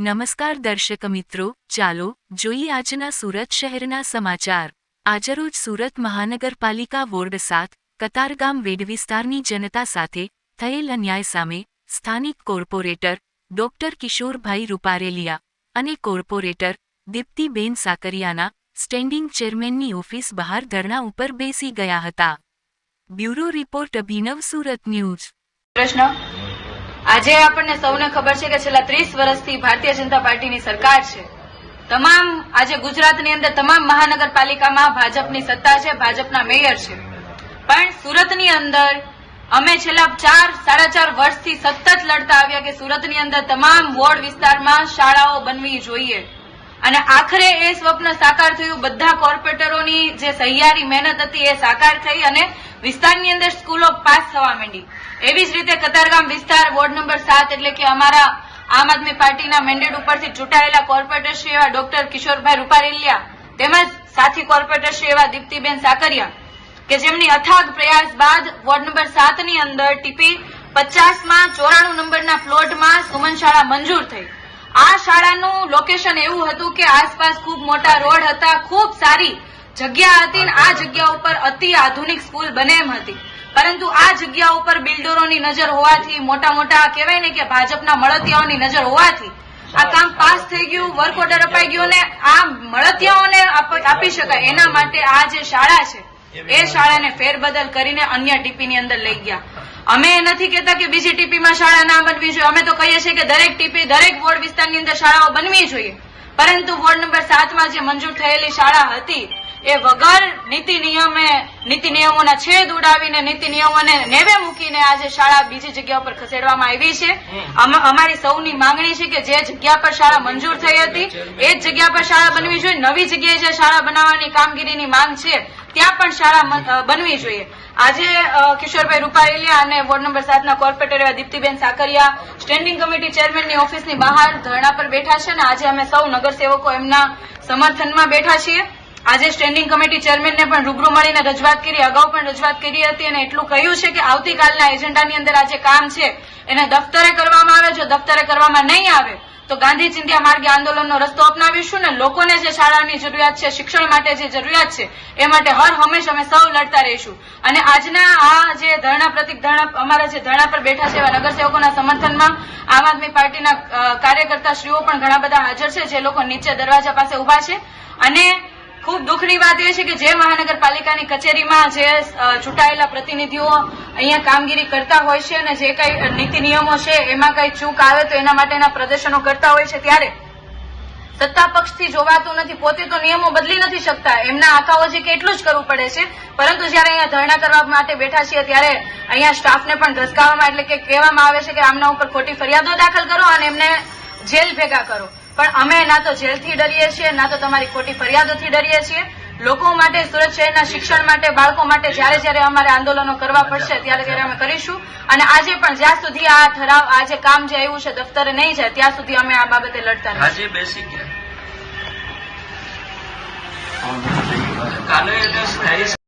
નમસ્કાર દર્શક મિત્રો, ચાલો જોઈએ આજના સુરત શહેરના સમાચાર। આજરોજ સુરત મહાનગરપાલિકા વોર્ડ 7 કતારગામ વેડ વિસ્તારની જનતા સાથે થયેલ અન્યાય સામે સ્થાનિક કોર્પોરેટર ડોક્ટર કિશોરભાઈ રૂપારેલિયા અને કોર્પોરેટર દીપ્તિબેન સાકરિયાના સ્ટેન્ડિંગ ચેરમેનની ઓફિસ બહાર ધરણા ઉપર બેસી ગયા હતા। બ્યુરો રિપોર્ટ અભિનવ, સુરત ન્યૂઝ। પ્રશ્ન આજે આપણને સૌને ખબર છે કે છેલ્લા 30 વર્ષથી ભારતીય જનતા પાર્ટીની સરકાર છે। તમામ આજે ગુજરાતની અંદર તમામ મહાનગરપાલિકામાં ભાજપની સત્તા છે, ભાજપના મેયર છે, પણ સુરતની અંદર અમે છેલ્લા 4-4.5 વર્ષથી સતત લડતા આવ્યા કે સુરતની અંદર તમામ વોર્ડ વિસ્તારમાં શાળાઓ બનવી જોઈએ અને આખરે એ સ્વપ્ન સાકાર થયું। બધા કોર્પોરેટરોની જે સહિયારી મહેનત હતી એ સાકાર થઈ અને વિસ્તારની અંદર સ્કૂલો પાસ થવા માંડી। એવી જ રીતે કતારગામ વિસ્તાર વોર્ડ નંબર 7 એટલે કે અમારા આમ આદમી પાર્ટીના મેન્ડેટ ઉપરથી ચૂંટાયેલા કોર્પોરેટર શ્રી એવા ડોક્ટર કિશોરભાઈ રૂપારેલિયા તેમજ સાથી કોર્પોરેટર શ્રી એવા દીપ્તિબેન સાકરિયા કે જેમની અથાગ પ્રયાસ બાદ વોર્ડ નંબર 7 ની અંદર ટીપી 50માં 94 નંબરના પ્લોટમાં સુમન શાળા મંજૂર થઈ। આ શાળાનું લોકેશન એવું હતું કે આસપાસ ખૂબ મોટા રોડ હતા, ખૂબ સારી જગ્યા હતી અને આ જગ્યા ઉપર અતિ આધુનિક સ્કૂલ બને એમ હતી, પરંતુ આ જગ્યા ઉપર બિલ્ડરોની નજર હોવાથી, મોટા મોટા કહેવાય ને કે ભાજપના મળતિયાઓની નજર હોવાથી આ કામ પાસ થઈ ગયું, વર્ક ઓર્ડર અપાઈ ગયો ને આ મળતિયાઓને આપી શકાય એના માટે આ જે શાળા છે એ શાળાને ફેરબદલ કરીને અન્ય ટીપીની અંદર લઈ ગયા। અમે નથી કહેતા કે બીજી ટીપીમાં શાળા ના બનવી જોઈએ, અમે તો કહીએ છીએ કે દરેક ટીપી દરેક વોર્ડ વિસ્તારની અંદર શાળાઓ બનવી જોઈએ, પરંતુ વોર્ડ નંબર 7માં જે મંજૂર થયેલી શાળા હતી એ વગર નીતિ નિયમોના છેદ ઉડાવીને નીતિ નિયમોને નેવે મૂકીને આજે શાળા બીજી જગ્યા પર ખસેડવામાં આવી છે। અમારી સૌની માંગણી છે કે જે જગ્યા પર શાળા મંજૂર થઈ હતી એ જ જગ્યા પર શાળા બનવી જોઈએ। નવી જગ્યાએ જે શાળા બનાવવાની કામગીરીની માંગ છે ત્યાં પણ શાળા બનવી જોઈએ। આજે કિશોરભાઈ રૂપારેલિયા અને વોર્ડ નંબર 7ના કોર્પોરેટર એવા દીપ્તિબેન સાકરિયા સ્ટેન્ડિંગ કમિટી ચેરમેનની ઓફિસની બહાર ધરણા પર બેઠા છે અને આજે અમે સૌ નગરસેવકો એમના સમર્થનમાં બેઠા છીએ। આજે સ્ટેન્ડિંગ કમિટી ચેરમેનને પણ રૂબરૂ મળીને રજૂઆત કરી, અગાઉ પણ રજૂઆત કરી હતી અને એટલું કહ્યું છે કે આવતીકાલના એજન્ડાની અંદર આ જે કામ છે એને દફતરે કરવામાં આવે। જો દફતરે કરવામાં નહીં આવે તો ગાંધી ચિંધ્યા માર્ગે આંદોલનનો રસ્તો અપનાવીશું ને લોકોને જે શાળાની જરૂરિયાત છે, શિક્ષણ માટે જે જરૂરિયાત છે એ માટે હર હંમેશ અમે સૌ લડતા રહીશું। અને આજના આ જે ધરણા અમારા જે ધરણા પર બેઠા છે એવા નગરસેવકોના સમર્થનમાં આમ આદમી પાર્ટીના કાર્યકર્તા શ્રીઓ પણ ઘણા બધા હાજર છે, જે લોકો નીચે દરવાજા પાસે ઉભા છે। અને ખૂબ દુઃખની વાત એ છે કે જે મહાનગરપાલિકાની કચેરીમાં જે ચૂંટાયેલા પ્રતિનિધિઓ અહીંયા કામગીરી કરતા હોય છે અને જે કઈ નીતિ નિયમો છે એમાં કઈ ચૂક આવે તો એના માટેના પ્રદર્શનો કરતા હોય છે ત્યારે સત્તા પક્ષથી જોવાતું નથી, પોતે તો નિયમો બદલી નથી શકતા, એમના આકાઓ છે કે એટલું જ કરવું પડે છે, પરંતુ જયારે અહીંયા ધરણા કરવા માટે બેઠા છીએ ત્યારે અહીંયા સ્ટાફને પણ ધસકાવવામાં એટલે કે કહેવામાં આવે છે કે આમના ઉપર ખોટી ફરિયાદો દાખલ કરો અને એમને જેલ ભેગા કરો, પણ અમે ના તો જેલથી ડરીએ છીએ ના તો તમારી ખોટી ફરિયાદોથી ડરીએ છીએ। લોકો માટે, સુરત શહેરના શિક્ષણ માટે, બાળકો માટે જ્યારે અમારે આંદોલનો કરવા પડશે ત્યારે અમે કરીશું અને આજે પણ જ્યાં સુધી આ ઠરાવ, આ જે કામ જે આવ્યું છે દફતરે નહીં જાય ત્યાં સુધી અમે આ બાબતે લડતા રહીશું।